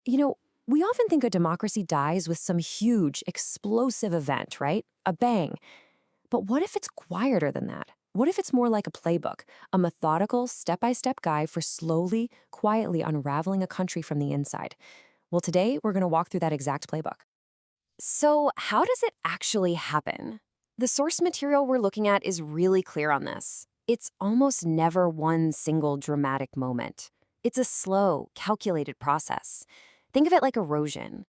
You know, we often think a democracy dies with some huge, explosive event, right? A bang. But what if it's quieter than that? What if it's more like a playbook, a methodical, step by step guide for slowly, quietly unraveling a country from the inside? Well, today we're going to walk through that exact playbook. So, how does it actually happen? The source material we're looking at is really clear on this. It's almost never one single dramatic moment. It's a slow, calculated process. Think of it like erosion.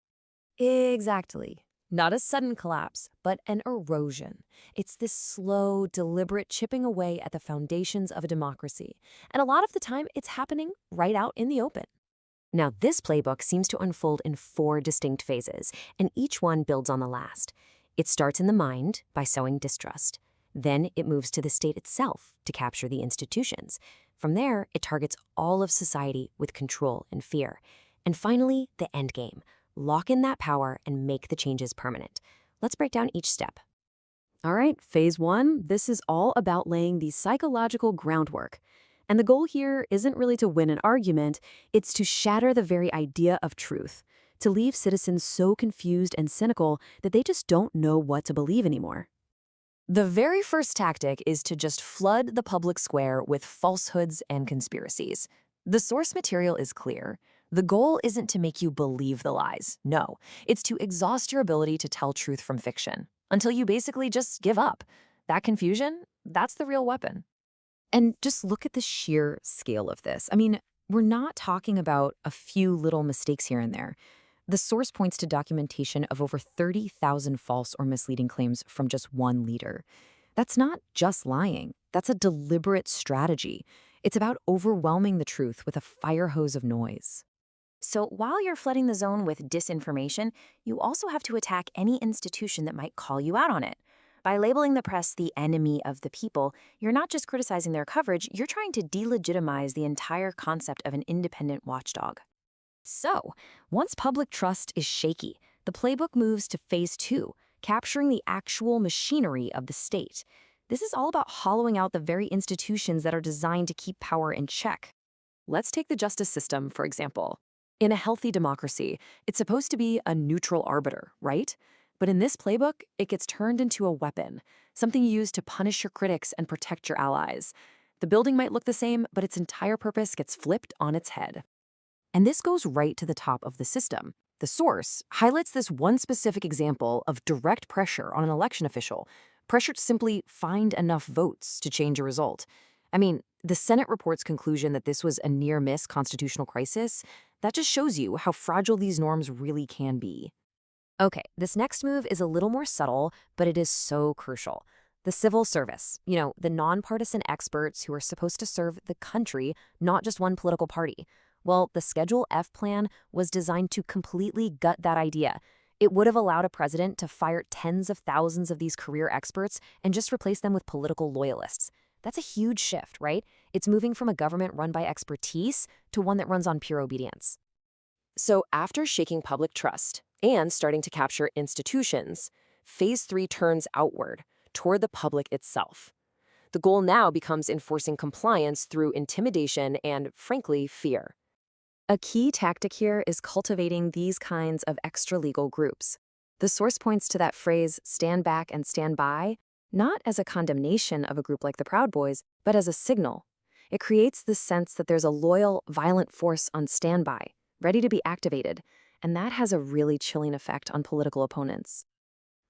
Exactly. Not a sudden collapse, but an erosion. It's this slow, deliberate chipping away at the foundations of a democracy. And a lot of the time, it's happening right out in the open. Now, this playbook seems to unfold in four distinct phases, and each one builds on the last. It starts in the mind by sowing distrust. Then it moves to the state itself to capture the institutions. From there, it targets all of society with control and fear. And finally, the end game. Lock in that power and make the changes permanent. Let's break down each step. All right, phase one, this is all about laying the psychological groundwork. And the goal here isn't really to win an argument, it's to shatter the very idea of truth, to leave citizens so confused and cynical that they just don't know what to believe anymore. The very first tactic is to just flood the public square with falsehoods and conspiracies. The source material is clear. The goal isn't to make you believe the lies. No, it's to exhaust your ability to tell truth from fiction until you basically just give up. That confusion, that's the real weapon. And just look at the sheer scale of this. I mean, we're not talking about a few little mistakes here and there. The source points to documentation of over 30,000 false or misleading claims from just one leader. That's not just lying. That's a deliberate strategy. It's about overwhelming the truth with a fire hose of noise. So, while you're flooding the zone with disinformation, you also have to attack any institution that might call you out on it. By labeling the press the enemy of the people, you're not just criticizing their coverage, you're trying to delegitimize the entire concept of an independent watchdog. So, once public trust is shaky, the playbook moves to phase two, capturing the actual machinery of the state. This is all about hollowing out the very institutions that are designed to keep power in check. Let's take the justice system, for example. In a healthy democracy, it's supposed to be a neutral arbiter, right? But in this playbook, it gets turned into a weapon, something you use to punish your critics and protect your allies. The building might look the same, but its entire purpose gets flipped on its head. And this goes right to the top of the system. The source highlights this one specific example of direct pressure on an election official, pressure to simply find enough votes to change a result. I mean, the Senate report's conclusion that this was a near-miss constitutional crisis, that just shows you how fragile these norms really can be. Okay, this next move is a little more subtle, but it is so crucial. The civil service, the nonpartisan experts who are supposed to serve the country, not just one political party. Well, the Schedule F plan was designed to completely gut that idea. It would have allowed a president to fire tens of thousands of these career experts and just replace them with political loyalists. That's a huge shift, right? It's moving from a government run by expertise to one that runs on pure obedience. So after shaking public trust and starting to capture institutions, phase three turns outward, toward the public itself. The goal now becomes enforcing compliance through intimidation and, frankly, fear. A key tactic here is cultivating these kinds of extra-legal groups. The source points to that phrase, stand back and stand by, not as a condemnation of a group like the Proud Boys, but as a signal. It creates this sense that there's a loyal, violent force on standby, ready to be activated, and that has a really chilling effect on political opponents.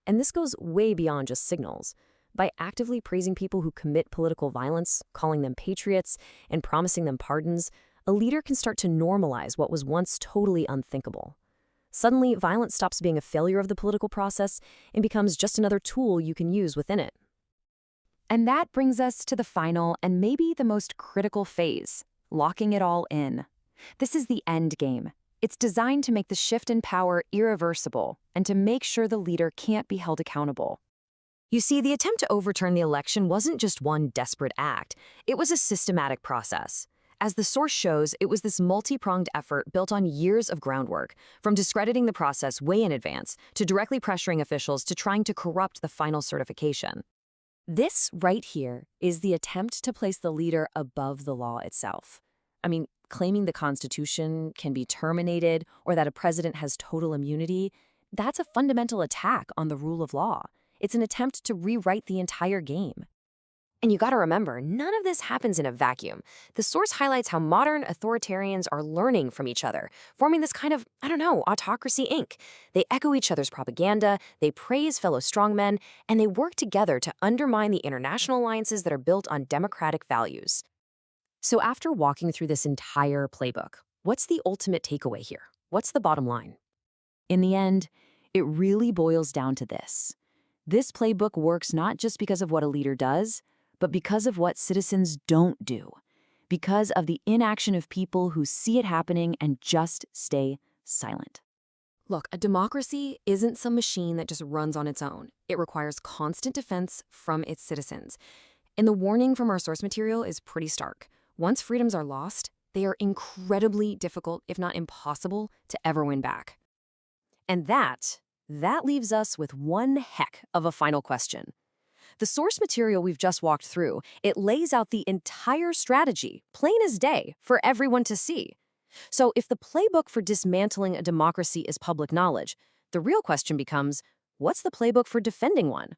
And this goes way beyond just signals. By actively praising people who commit political violence, calling them patriots, and promising them pardons, a leader can start to normalize what was once totally unthinkable. Suddenly, violence stops being a failure of the political process and becomes just another tool you can use within it. And that brings us to the final and maybe the most critical phase, locking it all in. This is the end game. It's designed to make the shift in power irreversible and to make sure the leader can't be held accountable. You see, the attempt to overturn the election wasn't just one desperate act. It was a systematic process. As the source shows, it was this multi-pronged effort built on years of groundwork, from discrediting the process way in advance to directly pressuring officials to trying to corrupt the final certification. This right here is the attempt to place the leader above the law itself. I mean, claiming the Constitution can be terminated or that a president has total immunity, that's a fundamental attack on the rule of law. It's an attempt to rewrite the entire game. And you gotta remember, none of this happens in a vacuum. The source highlights how modern authoritarians are learning from each other, forming this kind of, autocracy Inc. They echo each other's propaganda, they praise fellow strongmen, and they work together to undermine the international alliances that are built on democratic values. So after walking through this entire playbook, what's the ultimate takeaway here? What's the bottom line? In the end, it really boils down to this. This playbook works not just because of what a leader does, but because of what citizens don't do, because of the inaction of people who see it happening and just stay silent. Look, a democracy isn't some machine that just runs on its own. It requires constant defense from its citizens. And the warning from our source material is pretty stark. Once freedoms are lost, they are incredibly difficult, if not impossible, to ever win back. And that leaves us with one heck of a final question. The source material we've just walked through, it lays out the entire strategy, plain as day, for everyone to see. So if the playbook for dismantling a democracy is public knowledge, the real question becomes, what's the playbook for defending one?